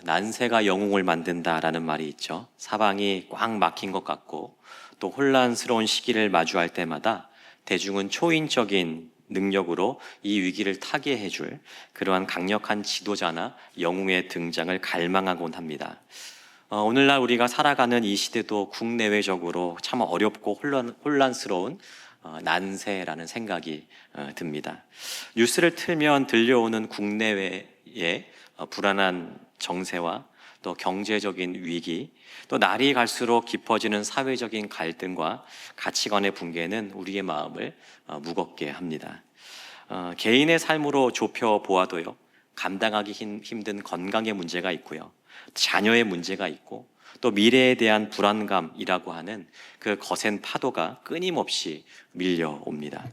난세가 영웅을 만든다라는 말이 있죠. 사방이 꽉 막힌 것 같고 또 혼란스러운 시기를 마주할 때마다 대중은 초인적인 능력으로 이 위기를 타개해줄 그러한 강력한 지도자나 영웅의 등장을 갈망하곤 합니다. 오늘날 우리가 살아가는 이 시대도 국내외적으로 참 어렵고 혼란스러운 난세라는 생각이 듭니다. 뉴스를 틀면 들려오는 국내외의 불안한 정세와 또 경제적인 위기, 또 날이 갈수록 깊어지는 사회적인 갈등과 가치관의 붕괴는 우리의 마음을 무겁게 합니다. 개인의 삶으로 좁혀 보아도요, 감당하기 힘든 건강의 문제가 있고요, 자녀의 문제가 있고 또 미래에 대한 불안감이라고 하는 그 거센 파도가 끊임없이 밀려옵니다.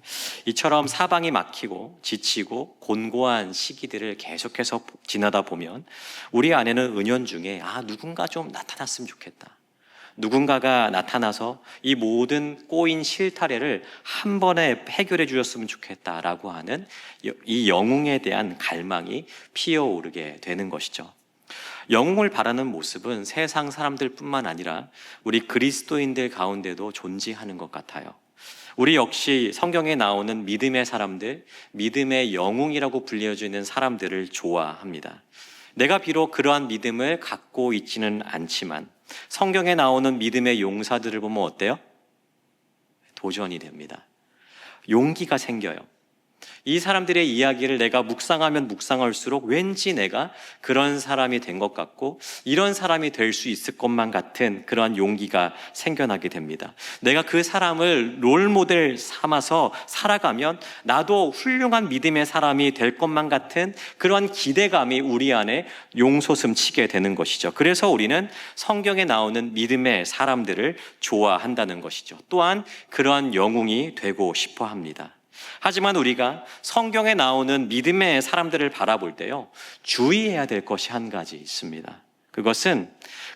이처럼 사방이 막히고 지치고 곤고한 시기들을 계속해서 지나다 보면 우리 안에는 은연중에 누군가 좀 나타났으면 좋겠다, 누군가가 나타나서 이 모든 꼬인 실타래를 한 번에 해결해 주셨으면 좋겠다라고 하는 이 영웅에 대한 갈망이 피어오르게 되는 것이죠. 영웅을 바라는 모습은 세상 사람들뿐만 아니라 우리 그리스도인들 가운데도 존재하는 것 같아요. 우리 역시 성경에 나오는 믿음의 사람들, 믿음의 영웅이라고 불려지는 사람들을 좋아합니다. 내가 비록 그러한 믿음을 갖고 있지는 않지만 성경에 나오는 믿음의 용사들을 보면 어때요? 도전이 됩니다. 용기가 생겨요. 이 사람들의 이야기를 내가 묵상하면 묵상할수록 왠지 내가 그런 사람이 된 것 같고 이런 사람이 될 수 있을 것만 같은 그러한 용기가 생겨나게 됩니다. 내가 그 사람을 롤모델 삼아서 살아가면 나도 훌륭한 믿음의 사람이 될 것만 같은 그러한 기대감이 우리 안에 용솟음치게 되는 것이죠. 그래서 우리는 성경에 나오는 믿음의 사람들을 좋아한다는 것이죠. 또한 그러한 영웅이 되고 싶어 합니다. 하지만 우리가 성경에 나오는 믿음의 사람들을 바라볼 때요, 주의해야 될 것이 한 가지 있습니다. 그것은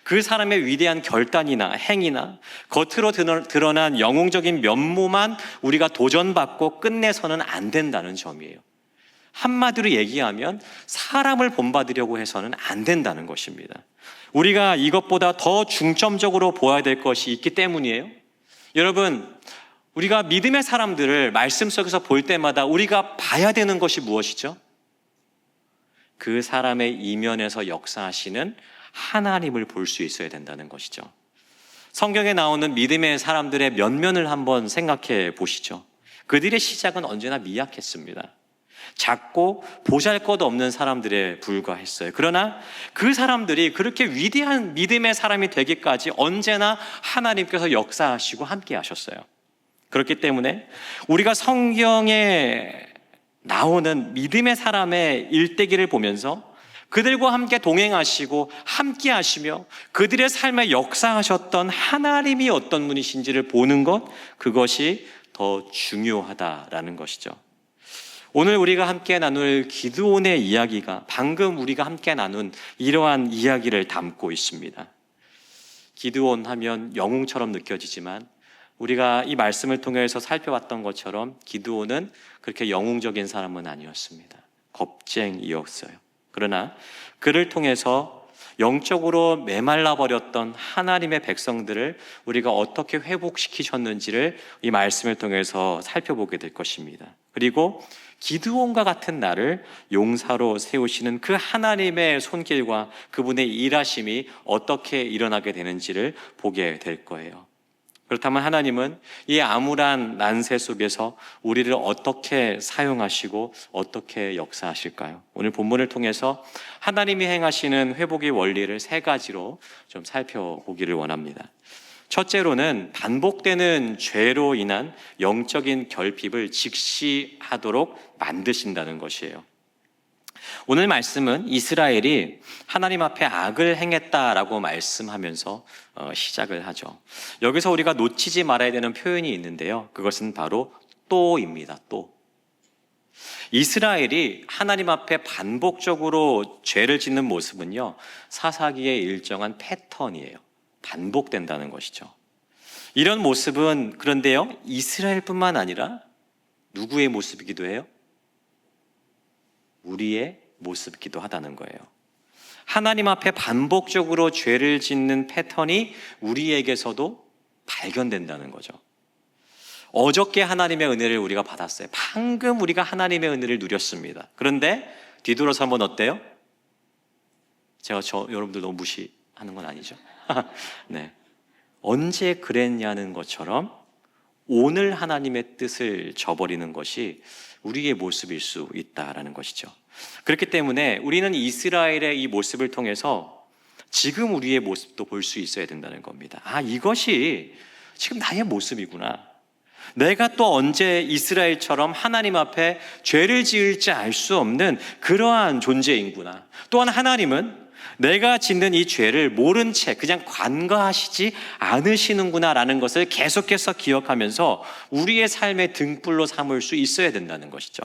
그 사람의 위대한 결단이나 행위나 겉으로 드러난 영웅적인 면모만 우리가 도전받고 끝내서는 안 된다는 점이에요. 한마디로 얘기하면 사람을 본받으려고 해서는 안 된다는 것입니다. 우리가 이것보다 더 중점적으로 보아야 될 것이 있기 때문이에요. 여러분, 우리가 믿음의 사람들을 말씀 속에서 볼 때마다 우리가 봐야 되는 것이 무엇이죠? 그 사람의 이면에서 역사하시는 하나님을 볼 수 있어야 된다는 것이죠. 성경에 나오는 믿음의 사람들의 면면을 한번 생각해 보시죠. 그들의 시작은 언제나 미약했습니다. 작고 보잘것없는 사람들에 불과했어요. 그러나 그 사람들이 그렇게 위대한 믿음의 사람이 되기까지 언제나 하나님께서 역사하시고 함께 하셨어요. 그렇기 때문에 우리가 성경에 나오는 믿음의 사람의 일대기를 보면서 그들과 함께 동행하시고 함께 하시며 그들의 삶에 역사하셨던 하나님이 어떤 분이신지를 보는 것, 그것이 더 중요하다라는 것이죠. 오늘 우리가 함께 나눌 기드온의 이야기가 방금 우리가 함께 나눈 이러한 이야기를 담고 있습니다. 기드온 하면 영웅처럼 느껴지지만 우리가 이 말씀을 통해서 살펴봤던 것처럼 기드온은 그렇게 영웅적인 사람은 아니었습니다. 겁쟁이였어요. 그러나 그를 통해서 영적으로 메말라 버렸던 하나님의 백성들을 우리가 어떻게 회복시키셨는지를 이 말씀을 통해서 살펴보게 될 것입니다. 그리고 기드온과 같은 나를 용사로 세우시는 그 하나님의 손길과 그분의 일하심이 어떻게 일어나게 되는지를 보게 될 거예요. 그렇다면 하나님은 이 암울한 난세 속에서 우리를 어떻게 사용하시고 어떻게 역사하실까요? 오늘 본문을 통해서 하나님이 행하시는 회복의 원리를 세 가지로 좀 살펴보기를 원합니다. 첫째로는 반복되는 죄로 인한 영적인 결핍을 직시하도록 만드신다는 것이에요. 오늘 말씀은 이스라엘이 하나님 앞에 악을 행했다라고 말씀하면서 시작을 하죠. 여기서 우리가 놓치지 말아야 되는 표현이 있는데요, 그것은 바로 또입니다. 또. 이스라엘이 하나님 앞에 반복적으로 죄를 짓는 모습은요, 사사기의 일정한 패턴이에요. 반복된다는 것이죠. 이런 모습은 그런데요, 이스라엘뿐만 아니라 누구의 모습이기도 해요? 우리의 모습이기도 하다는 거예요. 하나님 앞에 반복적으로 죄를 짓는 패턴이 우리에게서도 발견된다는 거죠. 어저께 하나님의 은혜를 우리가 받았어요. 방금 우리가 하나님의 은혜를 누렸습니다. 그런데 뒤돌아서 한번 어때요? 제가 여러분들 너무 무시하는 건 아니죠? 네. 언제 그랬냐는 것처럼 오늘 하나님의 뜻을 저버리는 것이 우리의 모습일 수 있다라는 것이죠. 그렇기 때문에 우리는 이스라엘의 이 모습을 통해서 지금 우리의 모습도 볼 수 있어야 된다는 겁니다. 아, 이것이 지금 나의 모습이구나. 내가 또 언제 이스라엘처럼 하나님 앞에 죄를 지을지 알 수 없는 그러한 존재인구나. 또한 하나님은 내가 짓는 이 죄를 모른 채 그냥 관가하시지 않으시는구나라는 것을 계속해서 기억하면서 우리의 삶의 등불로 삼을 수 있어야 된다는 것이죠.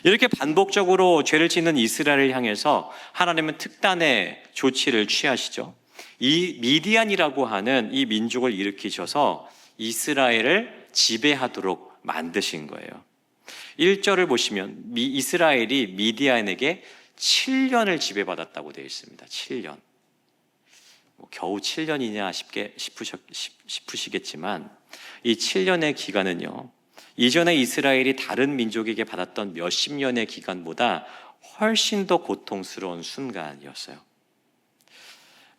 이렇게 반복적으로 죄를 짓는 이스라엘을 향해서 하나님은 특단의 조치를 취하시죠. 이 미디안이라고 하는 이 민족을 일으키셔서 이스라엘을 지배하도록 만드신 거예요. 1절을 보시면 이스라엘이 미디안에게 7년을 지배받았다고 되어 있습니다. 7년. 겨우 7년이냐 싶으시겠지만 이 7년의 기간은요, 이전에 이스라엘이 다른 민족에게 받았던 몇십 년의 기간보다 훨씬 더 고통스러운 순간이었어요.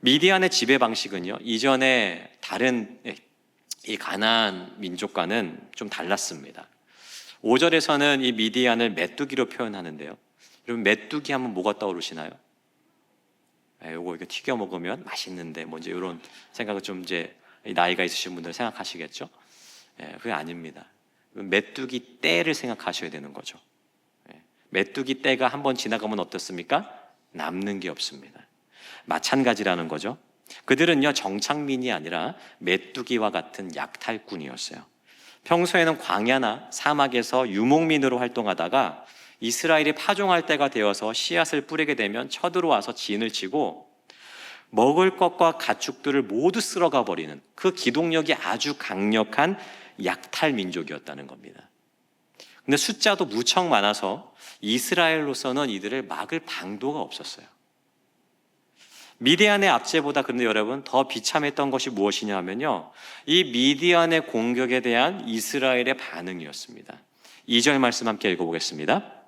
미디안의 지배 방식은요, 이전에 다른 이 가나안 민족과는 좀 달랐습니다. 5절에서는 이 미디안을 메뚜기로 표현하는데요. 여러분, 메뚜기 하면 뭐가 떠오르시나요? 요거 이렇게 튀겨 먹으면 맛있는데, 뭐 이제 이런 생각을 좀 이제 나이가 있으신 분들 생각하시겠죠? 그게 아닙니다. 메뚜기 떼를 생각하셔야 되는 거죠. 메뚜기 떼가 한번 지나가면 어떻습니까? 남는 게 없습니다. 마찬가지라는 거죠. 그들은요, 정착민이 아니라 메뚜기와 같은 약탈꾼이었어요. 평소에는 광야나 사막에서 유목민으로 활동하다가 이스라엘이 파종할 때가 되어서 씨앗을 뿌리게 되면 쳐들어와서 진을 치고 먹을 것과 가축들을 모두 쓸어가 버리는 그 기동력이 아주 강력한 약탈 민족이었다는 겁니다. 근데 숫자도 무척 많아서 이스라엘로서는 이들을 막을 방도가 없었어요. 미디안의 압제보다 그런데 여러분 더 비참했던 것이 무엇이냐 하면요, 이 미디안의 공격에 대한 이스라엘의 반응이었습니다. 2절 말씀 함께 읽어보겠습니다.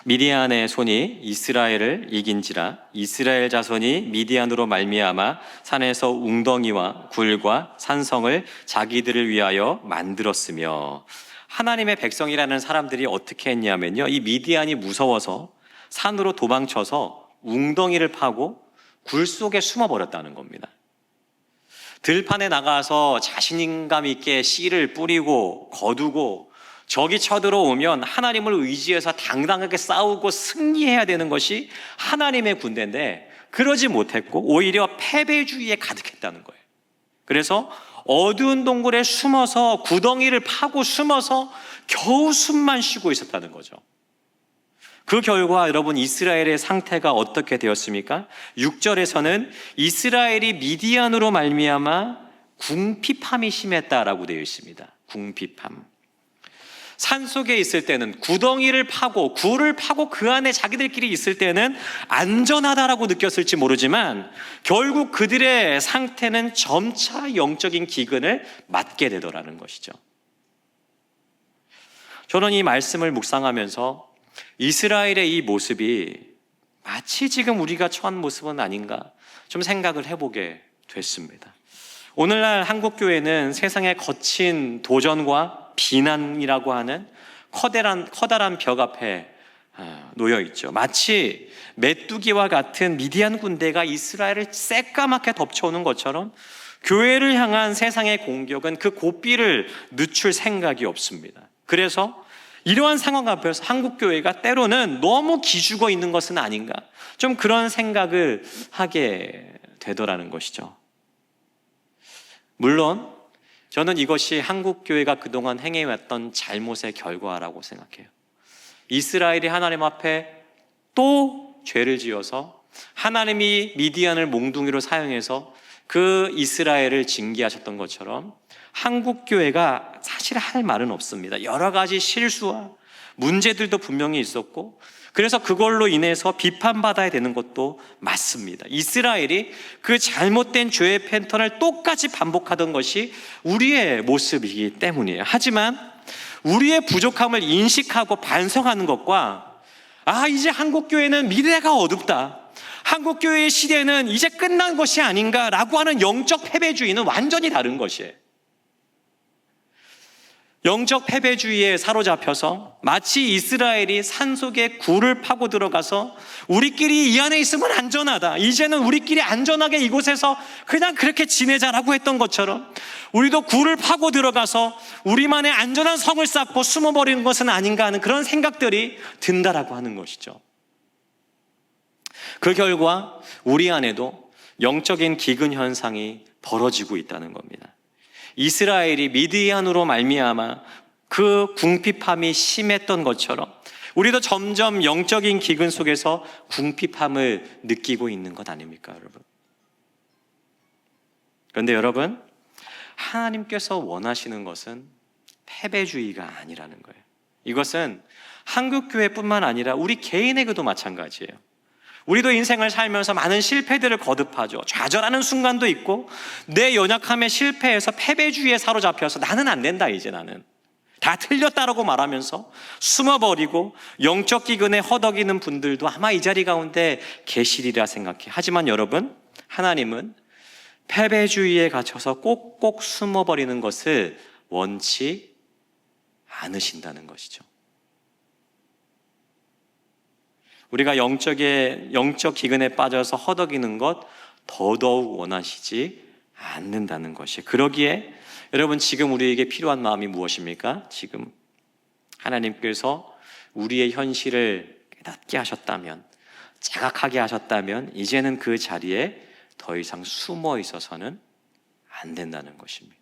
미디안의 손이 이스라엘을 이긴지라 이스라엘 자손이 미디안으로 말미암아 산에서 웅덩이와 굴과 산성을 자기들을 위하여 만들었으며, 하나님의 백성이라는 사람들이 어떻게 했냐면요, 이 미디안이 무서워서 산으로 도망쳐서 웅덩이를 파고 굴 속에 숨어버렸다는 겁니다. 들판에 나가서 자신감 있게 씨를 뿌리고 거두고 적이 쳐들어오면 하나님을 의지해서 당당하게 싸우고 승리해야 되는 것이 하나님의 군대인데 그러지 못했고 오히려 패배주의에 가득했다는 거예요. 그래서 어두운 동굴에 숨어서 구덩이를 파고 숨어서 겨우 숨만 쉬고 있었다는 거죠. 그 결과 여러분 이스라엘의 상태가 어떻게 되었습니까? 6절에서는 이스라엘이 미디안으로 말미암아 궁핍함이 심했다라고 되어 있습니다. 궁핍함. 산속에 있을 때는 구덩이를 파고 굴을 파고 그 안에 자기들끼리 있을 때는 안전하다라고 느꼈을지 모르지만 결국 그들의 상태는 점차 영적인 기근을 맞게 되더라는 것이죠. 저는 이 말씀을 묵상하면서 이스라엘의 이 모습이 마치 지금 우리가 처한 모습은 아닌가 좀 생각을 해보게 됐습니다. 오늘날 한국교회는 세상의 거친 도전과 비난이라고 하는 커다란 벽 앞에 놓여 있죠. 마치 메뚜기와 같은 미디안 군대가 이스라엘을 새까맣게 덮쳐오는 것처럼 교회를 향한 세상의 공격은 그 고삐를 늦출 생각이 없습니다. 그래서 이러한 상황 앞에서 한국교회가 때로는 너무 기죽어 있는 것은 아닌가, 좀 그런 생각을 하게 되더라는 것이죠. 물론 저는 이것이 한국교회가 그동안 행해왔던 잘못의 결과라고 생각해요. 이스라엘이 하나님 앞에 또 죄를 지어서 하나님이 미디안을 몽둥이로 사용해서 그 이스라엘을 징계하셨던 것처럼 한국교회가 사실 할 말은 없습니다. 여러 가지 실수와 문제들도 분명히 있었고 그래서 그걸로 인해서 비판받아야 되는 것도 맞습니다. 이스라엘이 그 잘못된 죄의 패턴을 똑같이 반복하던 것이 우리의 모습이기 때문이에요. 하지만 우리의 부족함을 인식하고 반성하는 것과 이제 한국교회는 미래가 어둡다, 한국교회의 시대는 이제 끝난 것이 아닌가라고 하는 영적 패배주의는 완전히 다른 것이에요. 영적 패배주의에 사로잡혀서 마치 이스라엘이 산속에 굴을 파고 들어가서 우리끼리 이 안에 있으면 안전하다, 이제는 우리끼리 안전하게 이곳에서 그냥 그렇게 지내자라고 했던 것처럼 우리도 굴을 파고 들어가서 우리만의 안전한 성을 쌓고 숨어버리는 것은 아닌가 하는 그런 생각들이 든다라고 하는 것이죠. 그 결과 우리 안에도 영적인 기근 현상이 벌어지고 있다는 겁니다. 이스라엘이 미디안으로 말미암아 그 궁핍함이 심했던 것처럼 우리도 점점 영적인 기근 속에서 궁핍함을 느끼고 있는 것 아닙니까, 여러분? 그런데 여러분, 하나님께서 원하시는 것은 패배주의가 아니라는 거예요. 이것은 한국교회뿐만 아니라 우리 개인에게도 마찬가지예요. 우리도 인생을 살면서 많은 실패들을 거듭하죠. 좌절하는 순간도 있고 내 연약함에 실패해서 패배주의에 사로잡혀서 나는 안 된다, 이제 나는 다 틀렸다라고 말하면서 숨어버리고 영적 기근에 허덕이는 분들도 아마 이 자리 가운데 계시리라 생각해. 하지만 여러분, 하나님은 패배주의에 갇혀서 꼭꼭 숨어버리는 것을 원치 않으신다는 것이죠. 우리가 영적 기근에 빠져서 허덕이는 것 더더욱 원하시지 않는다는 것이에요. 그러기에 여러분, 지금 우리에게 필요한 마음이 무엇입니까? 지금 하나님께서 우리의 현실을 깨닫게 하셨다면, 자각하게 하셨다면 이제는 그 자리에 더 이상 숨어 있어서는 안 된다는 것입니다.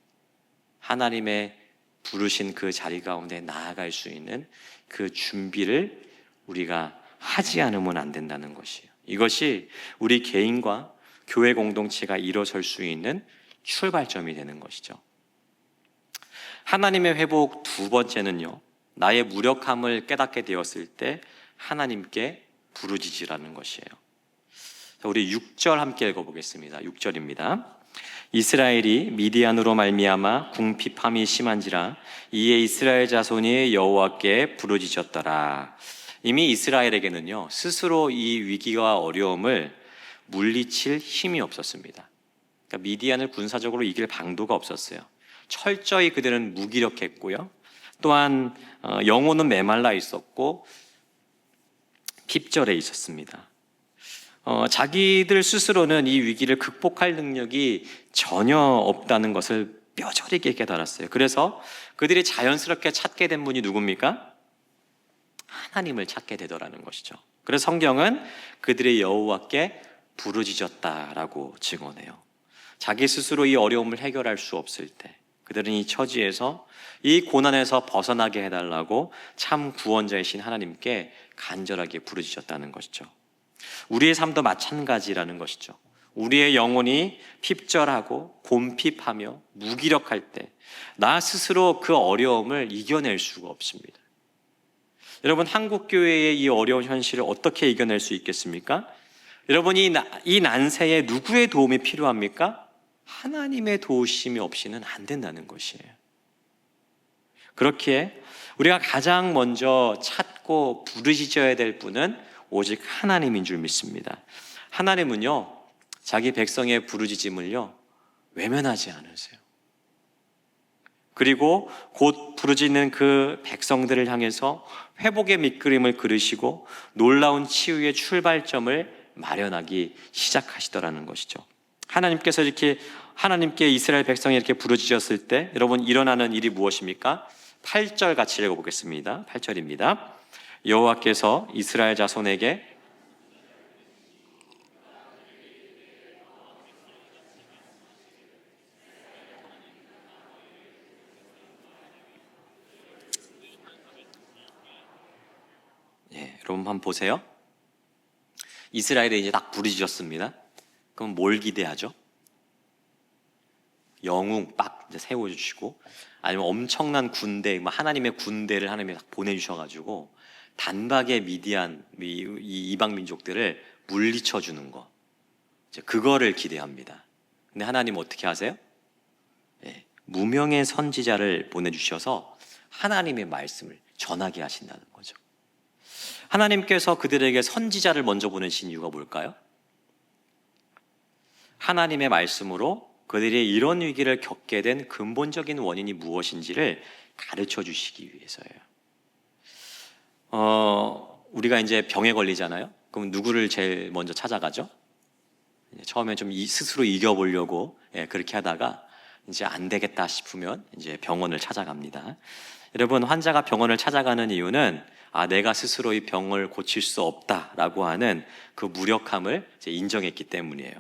하나님의 부르신 그 자리 가운데 나아갈 수 있는 그 준비를 우리가 하지 않으면 안 된다는 것이에요. 이것이 우리 개인과 교회 공동체가 일어설 수 있는 출발점이 되는 것이죠. 하나님의 회복 두 번째는요, 나의 무력함을 깨닫게 되었을 때 하나님께 부르짖으라는 것이에요. 우리 6절 함께 읽어보겠습니다. 6절입니다. 이스라엘이 미디안으로 말미암아 궁핍함이 심한지라 이에 이스라엘 자손이 여호와께 부르짖었더라. 이미 이스라엘에게는요, 스스로 이 위기와 어려움을 물리칠 힘이 없었습니다. 그러니까 미디안을 군사적으로 이길 방도가 없었어요. 철저히 그들은 무기력했고요, 또한 영혼은 메말라 있었고 핍절해 있었습니다. 자기들 스스로는 이 위기를 극복할 능력이 전혀 없다는 것을 뼈저리게 깨달았어요. 그래서 그들이 자연스럽게 찾게 된 분이 누굽니까? 하나님을 찾게 되더라는 것이죠. 그래서 성경은 그들의 여호와께 부르짖었다라고 증언해요. 자기 스스로 이 어려움을 해결할 수 없을 때 그들은 이 처지에서, 이 고난에서 벗어나게 해달라고 참 구원자이신 하나님께 간절하게 부르짖었다는 것이죠. 우리의 삶도 마찬가지라는 것이죠. 우리의 영혼이 핍절하고 곰핍하며 무기력할 때 나 스스로 그 어려움을 이겨낼 수가 없습니다. 여러분, 한국교회의 이 어려운 현실을 어떻게 이겨낼 수 있겠습니까? 여러분이 이 난세에 누구의 도움이 필요합니까? 하나님의 도우심이 없이는 안 된다는 것이에요. 그렇기에 우리가 가장 먼저 찾고 부르짖어야 될 분은 오직 하나님인 줄 믿습니다. 하나님은요, 자기 백성의 부르짖음을요, 외면하지 않으세요. 그리고 곧 부르짖는 그 백성들을 향해서 회복의 밑그림을 그리시고 놀라운 치유의 출발점을 마련하기 시작하시더라는 것이죠. 하나님께서 이렇게, 하나님께 이스라엘 백성이 이렇게 부르짖었을 때 여러분, 일어나는 일이 무엇입니까? 8절 같이 읽어보겠습니다. 8절입니다. 여호와께서 이스라엘 자손에게 여러분 한번 보세요. 이스라엘이 이제 딱 부르짖었습니다. 그럼 뭘 기대하죠? 영웅 빡 이제 세워주시고, 아니면 엄청난 군대, 하나님의 군대를 하나님이 딱 보내주셔가지고 단박에 미디안 이 이방 민족들을 물리쳐 주는 거, 이제 그거를 기대합니다. 근데 하나님 어떻게 하세요? 예, 무명의 선지자를 보내주셔서 하나님의 말씀을 전하게 하신다는 거죠. 하나님께서 그들에게 선지자를 먼저 보내신 이유가 뭘까요? 하나님의 말씀으로 그들이 이런 위기를 겪게 된 근본적인 원인이 무엇인지를 가르쳐 주시기 위해서예요. 우리가 이제 병에 걸리잖아요. 그럼 누구를 제일 먼저 찾아가죠? 처음에 좀 스스로 이겨보려고 그렇게 하다가 이제 안 되겠다 싶으면 이제 병원을 찾아갑니다. 여러분, 환자가 병원을 찾아가는 이유는 내가 스스로 이 병을 고칠 수 없다라고 하는 그 무력함을 이제 인정했기 때문이에요.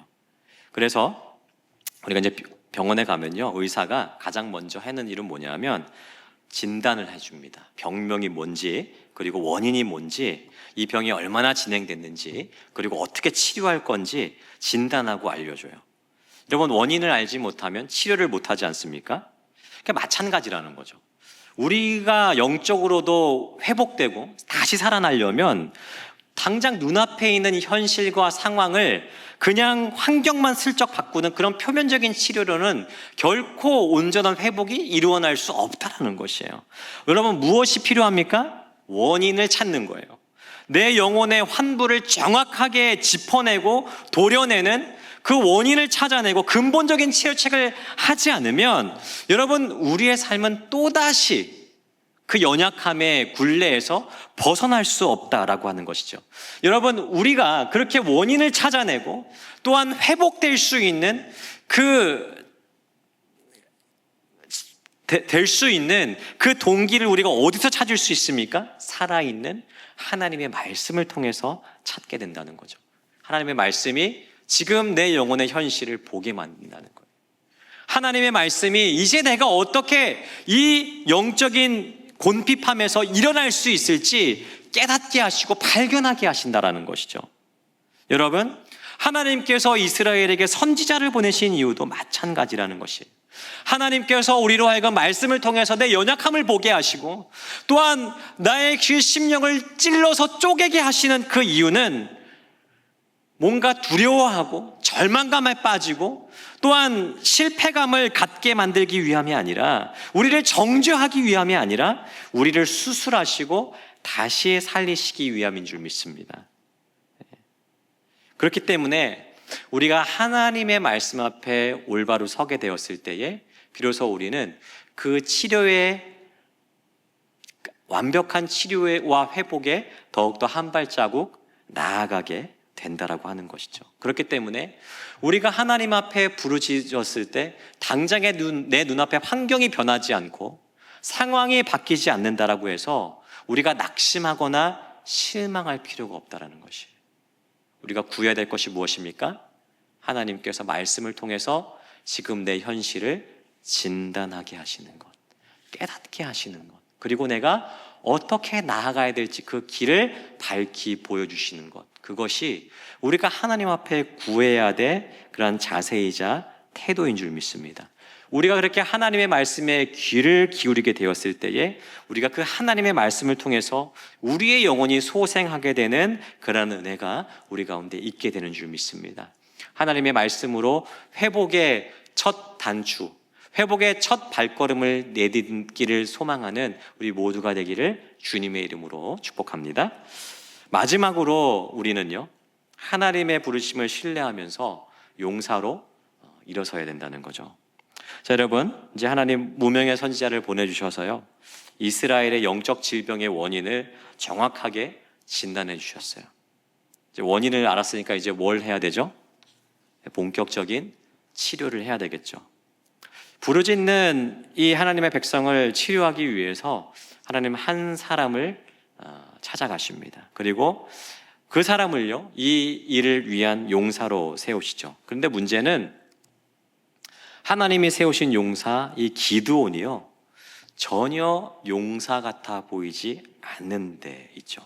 그래서 우리가 이제 병원에 가면요, 의사가 가장 먼저 하는 일은 뭐냐면 진단을 해줍니다. 병명이 뭔지, 그리고 원인이 뭔지, 이 병이 얼마나 진행됐는지, 그리고 어떻게 치료할 건지 진단하고 알려줘요. 여러분, 원인을 알지 못하면 치료를 못하지 않습니까? 그러니까 마찬가지라는 거죠. 우리가 영적으로도 회복되고 다시 살아나려면 당장 눈앞에 있는 이 현실과 상황을 그냥 환경만 슬쩍 바꾸는 그런 표면적인 치료로는 결코 온전한 회복이 이루어날 수 없다는 것이에요. 여러분, 무엇이 필요합니까? 원인을 찾는 거예요. 내 영혼의 환부를 정확하게 짚어내고 도려내는 그 원인을 찾아내고 근본적인 치료책을 하지 않으면 여러분, 우리의 삶은 또다시 그 연약함의 굴레에서 벗어날 수 없다라고 하는 것이죠. 여러분, 우리가 그렇게 원인을 찾아내고 또한 회복될 수 있는 될 수 있는 그 동기를 우리가 어디서 찾을 수 있습니까? 살아있는 하나님의 말씀을 통해서 찾게 된다는 거죠. 하나님의 말씀이 지금 내 영혼의 현실을 보게 만든다는 거예요. 하나님의 말씀이 이제 내가 어떻게 이 영적인 곤핍함에서 일어날 수 있을지 깨닫게 하시고 발견하게 하신다라는 것이죠. 여러분, 하나님께서 이스라엘에게 선지자를 보내신 이유도 마찬가지라는 것이에요. 하나님께서 우리로 하여금 말씀을 통해서 내 연약함을 보게 하시고 또한 나의 그 심령을 찔러서 쪼개게 하시는 그 이유는 뭔가 두려워하고 절망감에 빠지고 또한 실패감을 갖게 만들기 위함이 아니라, 우리를 정죄하기 위함이 아니라 우리를 수술하시고 다시 살리시기 위함인 줄 믿습니다. 그렇기 때문에 우리가 하나님의 말씀 앞에 올바로 서게 되었을 때에 비로소 우리는 그 치료의 완벽한 치료와 회복에 더욱더 한 발자국 나아가게 된다라고 하는 것이죠. 그렇기 때문에 우리가 하나님 앞에 부르짖었을 때 당장의 내 눈앞에 환경이 변하지 않고 상황이 바뀌지 않는다라고 해서 우리가 낙심하거나 실망할 필요가 없다라는 것이에요. 우리가 구해야 될 것이 무엇입니까? 하나님께서 말씀을 통해서 지금 내 현실을 진단하게 하시는 것, 깨닫게 하시는 것, 그리고 내가 어떻게 나아가야 될지 그 길을 밝히 보여주시는 것, 그것이 우리가 하나님 앞에 구해야 될 그런 자세이자 태도인 줄 믿습니다. 우리가 그렇게 하나님의 말씀에 귀를 기울이게 되었을 때에 우리가 그 하나님의 말씀을 통해서 우리의 영혼이 소생하게 되는 그런 은혜가 우리 가운데 있게 되는 줄 믿습니다. 하나님의 말씀으로 회복의 첫 단추, 회복의 첫 발걸음을 내딛기를 소망하는 우리 모두가 되기를 주님의 이름으로 축복합니다. 마지막으로 우리는요, 하나님의 부르심을 신뢰하면서 용사로 일어서야 된다는 거죠. 자, 여러분, 이제 하나님 무명의 선지자를 보내주셔서요, 이스라엘의 영적 질병의 원인을 정확하게 진단해 주셨어요. 이제 원인을 알았으니까 이제 뭘 해야 되죠? 본격적인 치료를 해야 되겠죠. 부르짖는 이 하나님의 백성을 치료하기 위해서 하나님 한 사람을 찾아가십니다. 그리고 그 사람을요, 이 일을 위한 용사로 세우시죠. 그런데 문제는 하나님이 세우신 용사 이 기드온이요, 전혀 용사 같아 보이지 않는 데 있죠.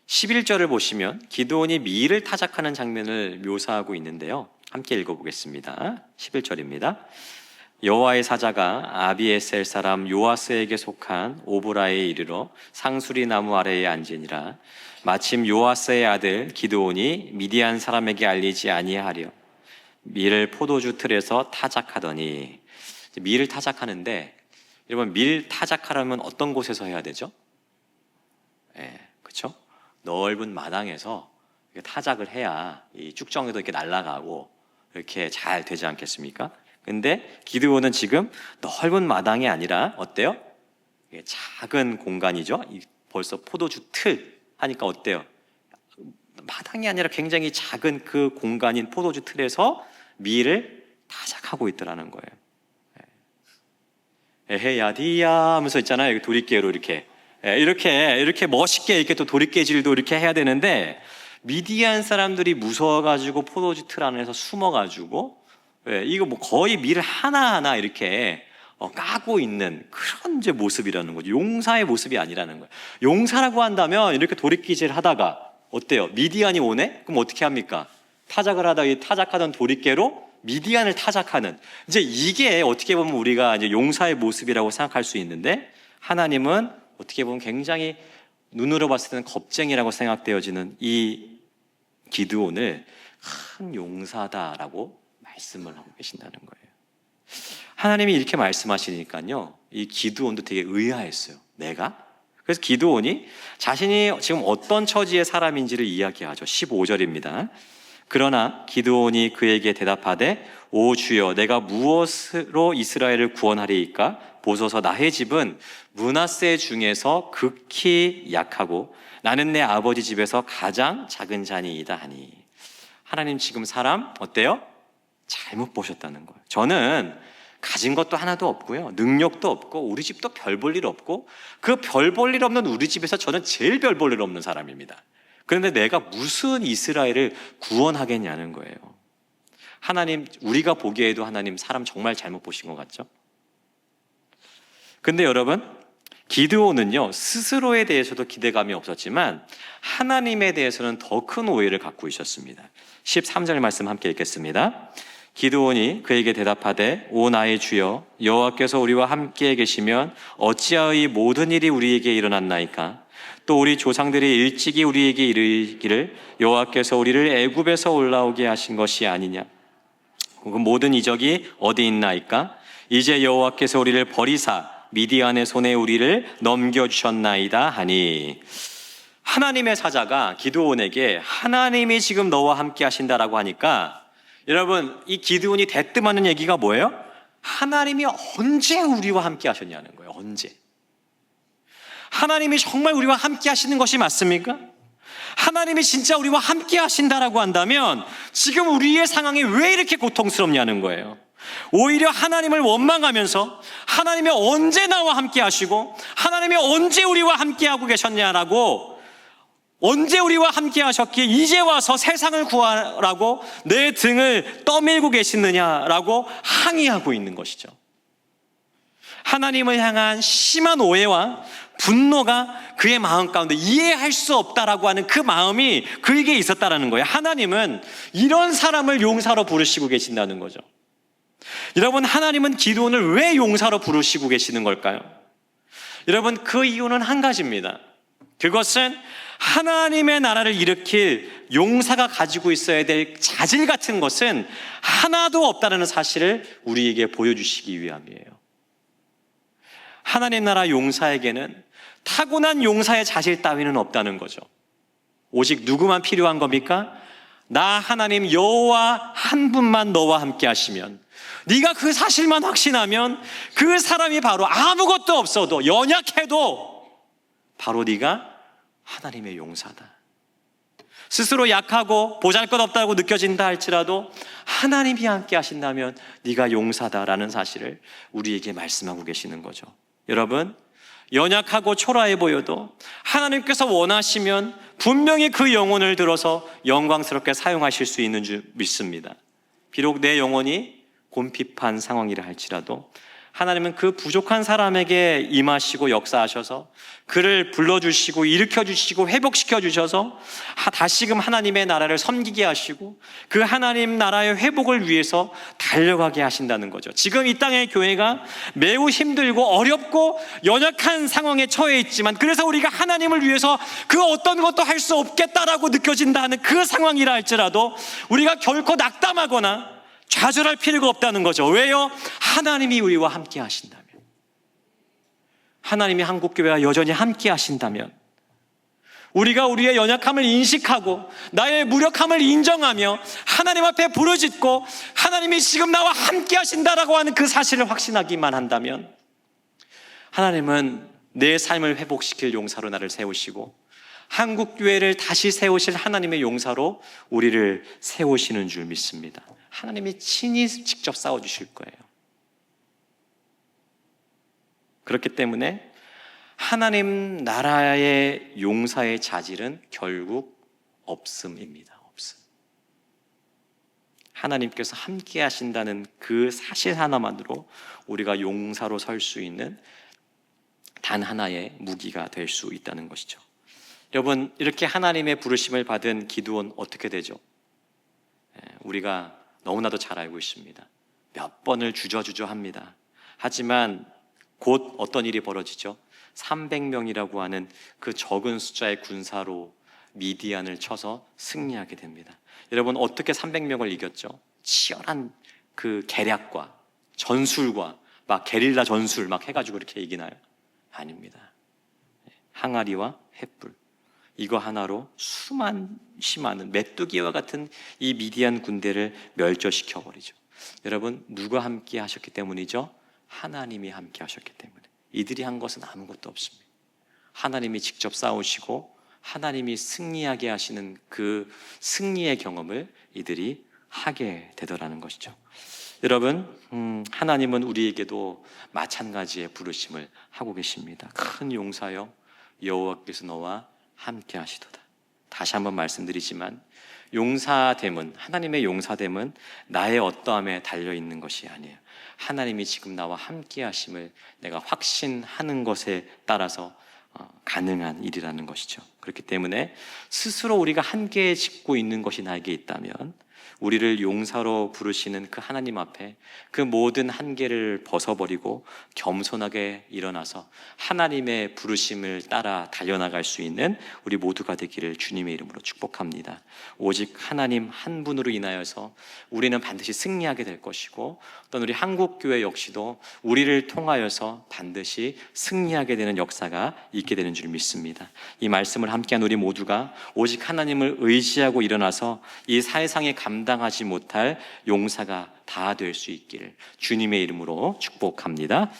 11절을 보시면 기드온이 미를 타작하는 장면을 묘사하고 있는데요, 함께 읽어보겠습니다. 11절입니다. 여호와의 사자가 아비에셀 사람 요아스에게 속한 오브라에 이르러 상수리 나무 아래에 앉으니라. 마침 요아스의 아들 기드온이 미디안 사람에게 알리지 아니하려 밀을 포도주 틀에서 타작하더니, 밀을 타작하는데, 여러분 밀 타작하려면 어떤 곳에서 해야 되죠? 그렇죠? 넓은 마당에서 타작을 해야 이 쭉정이도 이렇게 날아가고 이렇게 잘 되지 않겠습니까? 근데 기드온은 지금 넓은 마당이 아니라 어때요? 작은 공간이죠. 벌써 포도주 틀 하니까 어때요? 마당이 아니라 굉장히 작은 그 공간인 포도주 틀에서 밀을 타작하고 있더라는 거예요. 에헤야디야 하면서 있잖아요. 도리깨로 이렇게 멋있게 이렇게 또 도리깨질도 이렇게 해야 되는데, 미디안 사람들이 무서워가지고 포도주 틀 안에서 숨어가지고 이거 뭐 거의 밀을 하나하나 이렇게 까고 있는 그런 이제 모습이라는 거죠. 용사의 모습이 아니라는 거예요. 용사라고 한다면 이렇게 도리깨질 하다가 어때요? 미디안이 오네? 그럼 어떻게 합니까? 타작을 하다가 이 타작하던 도리깨로 미디안을 타작하는, 이제 이게 어떻게 보면 우리가 이제 용사의 모습이라고 생각할 수 있는데, 하나님은 어떻게 보면 굉장히 눈으로 봤을 때는 겁쟁이라고 생각되어지는 이 기드온을 큰 용사다라고 말씀을 하고 계신다는 거예요. 하나님이 이렇게 말씀하시니까요, 이 기드온도 되게 의아했어요. 내가? 그래서 기드온이 자신이 지금 어떤 처지의 사람인지를 이야기하죠. 15절입니다. 그러나 기드온이 그에게 대답하되, 오 주여, 내가 무엇으로 이스라엘을 구원하리이까? 보소서, 나의 집은 므낫세 중에서 극히 약하고 나는 내 아버지 집에서 가장 작은 자니이다 하니. 하나님 지금 사람 어때요? 잘못 보셨다는 거예요. 저는 가진 것도 하나도 없고요, 능력도 없고, 우리 집도 별 볼 일 없고, 그 별 볼 일 없는 우리 집에서 저는 제일 별 볼 일 없는 사람입니다. 그런데 내가 무슨 이스라엘을 구원하겠냐는 거예요. 하나님, 우리가 보기에도 하나님 사람 정말 잘못 보신 것 같죠? 근데 여러분, 기드온은요, 스스로에 대해서도 기대감이 없었지만 하나님에 대해서는 더 큰 오해를 갖고 있었습니다. 13절 말씀 함께 읽겠습니다. 기드온이 그에게 대답하되, 오 나의 주여, 여호와께서 우리와 함께 계시면 어찌하여 이 모든 일이 우리에게 일어났나이까? 또 우리 조상들이 일찍이 우리에게 이르기를 여호와께서 우리를 애굽에서 올라오게 하신 것이 아니냐? 그 모든 이적이 어디 있나이까? 이제 여호와께서 우리를 버리사 미디안의 손에 우리를 넘겨주셨나이다 하니. 하나님의 사자가 기드온에게 하나님이 지금 너와 함께 하신다라고 하니까, 여러분, 이 기드온이 대뜸하는 얘기가 뭐예요? 하나님이 언제 우리와 함께 하셨냐는 거예요. 언제? 하나님이 정말 우리와 함께 하시는 것이 맞습니까? 하나님이 진짜 우리와 함께 하신다라고 한다면 지금 우리의 상황이 왜 이렇게 고통스럽냐는 거예요. 오히려 하나님을 원망하면서 하나님이 언제 나와 함께 하시고 하나님이 언제 우리와 함께 하고 계셨냐라고, 언제 우리와 함께 하셨기에 이제 와서 세상을 구하라고 내 등을 떠밀고 계시느냐라고 항의하고 있는 것이죠. 하나님을 향한 심한 오해와 분노가 그의 마음 가운데 이해할 수 없다라고 하는 그 마음이 그에게 있었다라는 거예요. 하나님은 이런 사람을 용사로 부르시고 계신다는 거죠. 여러분, 하나님은 기드온을 왜 용사로 부르시고 계시는 걸까요? 여러분, 그 이유는 한 가지입니다. 그것은 하나님의 나라를 일으킬 용사가 가지고 있어야 될 자질 같은 것은 하나도 없다는 사실을 우리에게 보여주시기 위함이에요. 하나님 나라 용사에게는 타고난 용사의 자질 따위는 없다는 거죠. 오직 누구만 필요한 겁니까? 나 하나님 여호와 한 분만 너와 함께 하시면, 네가 그 사실만 확신하면 그 사람이 바로 아무것도 없어도, 연약해도 바로 네가 하나님의 용사다. 스스로 약하고 보잘것없다고 느껴진다 할지라도 하나님이 함께 하신다면 네가 용사다라는 사실을 우리에게 말씀하고 계시는 거죠. 여러분, 연약하고 초라해 보여도 하나님께서 원하시면 분명히 그 영혼을 들어서 영광스럽게 사용하실 수 있는 줄 믿습니다. 비록 내 영혼이 곤핍한 상황이라 할지라도 하나님은 그 부족한 사람에게 임하시고 역사하셔서 그를 불러주시고 일으켜주시고 회복시켜주셔서 다시금 하나님의 나라를 섬기게 하시고 그 하나님 나라의 회복을 위해서 달려가게 하신다는 거죠. 지금 이 땅의 교회가 매우 힘들고 어렵고 연약한 상황에 처해 있지만, 그래서 우리가 하나님을 위해서 그 어떤 것도 할 수 없겠다라고 느껴진다는 그 상황이라 할지라도 우리가 결코 낙담하거나 좌절할 필요가 없다는 거죠. 왜요? 하나님이 우리와 함께 하신다면, 하나님이 한국교회와 여전히 함께 하신다면, 우리가 우리의 연약함을 인식하고 나의 무력함을 인정하며 하나님 앞에 부르짖고 하나님이 지금 나와 함께 하신다라고 하는 그 사실을 확신하기만 한다면, 하나님은 내 삶을 회복시킬 용사로 나를 세우시고 한국교회를 다시 세우실 하나님의 용사로 우리를 세우시는 줄 믿습니다. 하나님이 친히 직접 싸워주실 거예요. 그렇기 때문에 하나님 나라의 용사의 자질은 결국 없음입니다. 없음. 하나님께서 함께 하신다는 그 사실 하나만으로 우리가 용사로 설 수 있는 단 하나의 무기가 될 수 있다는 것이죠. 여러분, 이렇게 하나님의 부르심을 받은 기드온 어떻게 되죠? 우리가 너무나도 잘 알고 있습니다. 몇 번을 주저주저 합니다. 하지만 곧 어떤 일이 벌어지죠? 300명이라고 하는 그 적은 숫자의 군사로 미디안을 쳐서 승리하게 됩니다. 여러분, 어떻게 300명을 이겼죠? 치열한 그 계략과 전술과 막 게릴라 전술 막 해가지고 이렇게 이기나요? 아닙니다. 항아리와 횃불, 이거 하나로 수많지 많은 메뚜기와 같은 이 미디안 군대를 멸절시켜버리죠. 여러분, 누가 함께 하셨기 때문이죠? 하나님이 함께 하셨기 때문에. 이들이 한 것은 아무것도 없습니다. 하나님이 직접 싸우시고 하나님이 승리하게 하시는 그 승리의 경험을 이들이 하게 되더라는 것이죠. 여러분, 하나님은 우리에게도 마찬가지의 부르심을 하고 계십니다. 큰 용사여, 여호와께서 너와 함께 하시도다. 다시 한번 말씀드리지만, 용사됨은, 하나님의 용사됨은 나의 어떠함에 달려있는 것이 아니에요. 하나님이 지금 나와 함께 하심을 내가 확신하는 것에 따라서 가능한 일이라는 것이죠. 그렇기 때문에 스스로 우리가 한계에 짚고 있는 것이 나에게 있다면, 우리를 용사로 부르시는 그 하나님 앞에 그 모든 한계를 벗어버리고 겸손하게 일어나서 하나님의 부르심을 따라 달려나갈 수 있는 우리 모두가 되기를 주님의 이름으로 축복합니다. 오직 하나님 한 분으로 인하여서 우리는 반드시 승리하게 될 것이고, 또는 우리 한국교회 역시도 우리를 통하여서 반드시 승리하게 되는 역사가 있게 되는 줄 믿습니다. 이 말씀을 함께한 우리 모두가 오직 하나님을 의지하고 일어나서 이 세상에 감당하지 못할 용사가 다 될 수 있기를 주님의 이름으로 축복합니다.